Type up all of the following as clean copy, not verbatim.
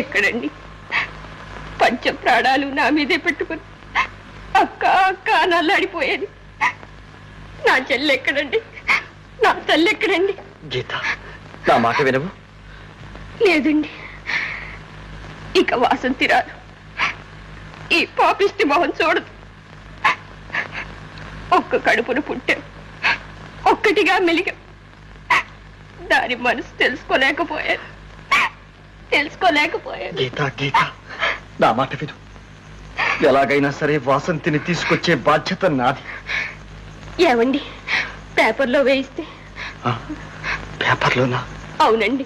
ఎక్కడండి? పంచ ప్రాణాలు నా మీదే పెట్టుకుని అక్క అక్క నల్లాడిపోయేది. నా చెల్లి ఎక్కడండి? నా తల్లి ఎక్కడండి? గీత, నా మాట వినవు? లేదండి, ఇక వాసంతి రాదు. ఈ పాపిష్టి మొహం చూడదు. ఒక్క కడుపును పుట్టాం, ఒక్కటిగా మెలిగాం. దాని మనసు తెలుసుకోలేకపోయాను. గీత గీత, నా మాట విను. ఎలాగైనా సరే వాసంతిని తీసుకొచ్చే బాధ్యత నాది. ఏమండి, పేపర్లో వేయిస్తే? పేపర్లోనా? అవునండి,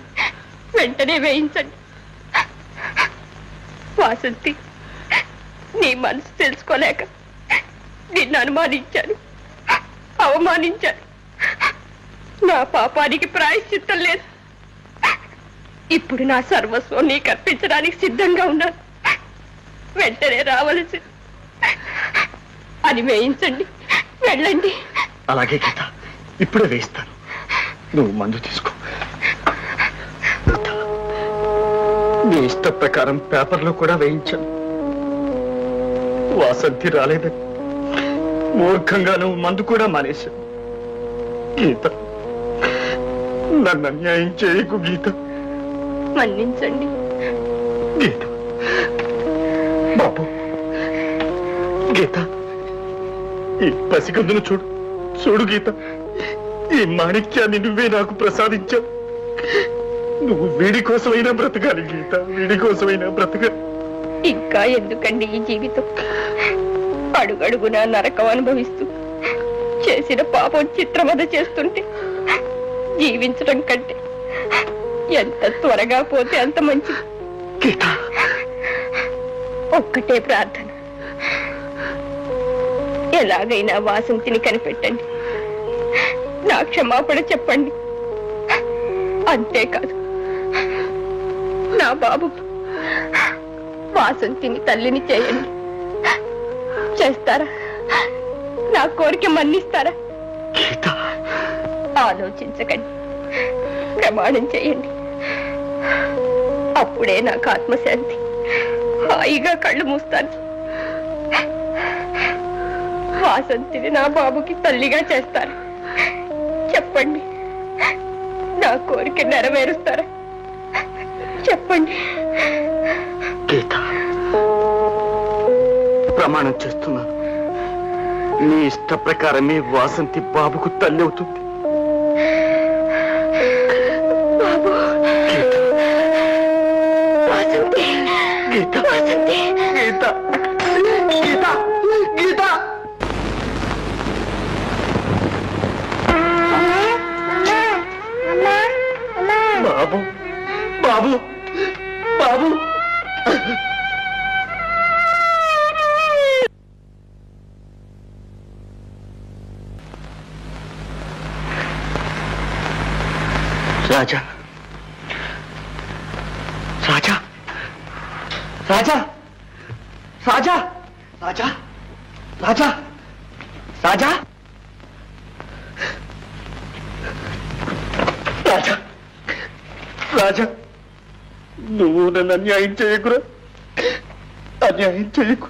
వెంటనే వేయించండి. వాసంతి, నీ మనసు తెలుసుకోలేక నిన్ను అనుమానించాను, అవమానించాను. నా పాపానికి ప్రాయశ్చిత్తం లేదు. ఇప్పుడు నా సర్వస్వం నీకు అర్పించడానికి సిద్ధంగా ఉన్నాను. వెంటనే రావలసి అని వేయించండి. వెళ్ళండి. అలాగే గీత, ఇప్పుడే వేయిస్తాను. నువ్వు మందు తీసుకో. నీ ఇష్ట ప్రకారం పేపర్లో కూడా వేయించాను. వాసంతి రాలేదని మూర్ఖంగా నువ్వు మందు కూడా మానేశావు. గీత, నన్ను అన్యాయం చేయకు గీత. మన్నించండి. గీత, బాబు, గీత, ఈ పసిగందును చూడు. చూడు గీత, ఈ మాణిక్యాన్ని నువ్వే నాకు ప్రసాదించావు. నువ్వు వీడి కోసమైనా బ్రతకాలి గీత, వీడి కోసమైనా బ్రతకాలి. ఇంకా ఎందుకండి ఈ జీవితం? అడుగడుగునా నరకం అనుభవిస్తూ చేసిన పాపం చిత్రవద చేస్తుంటే జీవించడం కంటే ఎంత త్వరగా పోతే అంత మంచిది. గీత, ఒక్కటే ప్రార్థన, ఎలాగైనా వాసంతిని కనిపెట్టండి. నా క్షమాపణ చెప్పండి. అంతేకాదు, నా బాబు వాసంతిని తల్లిని చేయండి. చేస్తారా? నా కోరిక మన్నిస్తారా? గీత, ఆలోచించకండి, ప్రమాణం చేయండి. అప్పుడే నాకు ఆత్మశాంతి. హాయిగా కళ్ళు మూస్తాను. వాసంతిని నా బాబుకి తల్లిగా చేస్తాను. చెప్పండి, నా కోరిక నెరవేరుస్తారా? చెప్పండి. గీత, ప్రమాణం చేస్తున్నాను. నీ ఇష్ట ప్రకారమే వాసంతి బాబుకు తల్లి అవుతుంది. బాబు, గీత, వాసంతి, గీత, వాసంతి, గీత, గీత, గీత. బాబు, బాబు, బాబు. రాజా, రాజా, రాజా, రాజా, రాజా, రాజా, రాజా, రాజా, రాజా, నువ్వు నన్ను అన్యాయం చేయకురా. అన్యాయం చేయకు.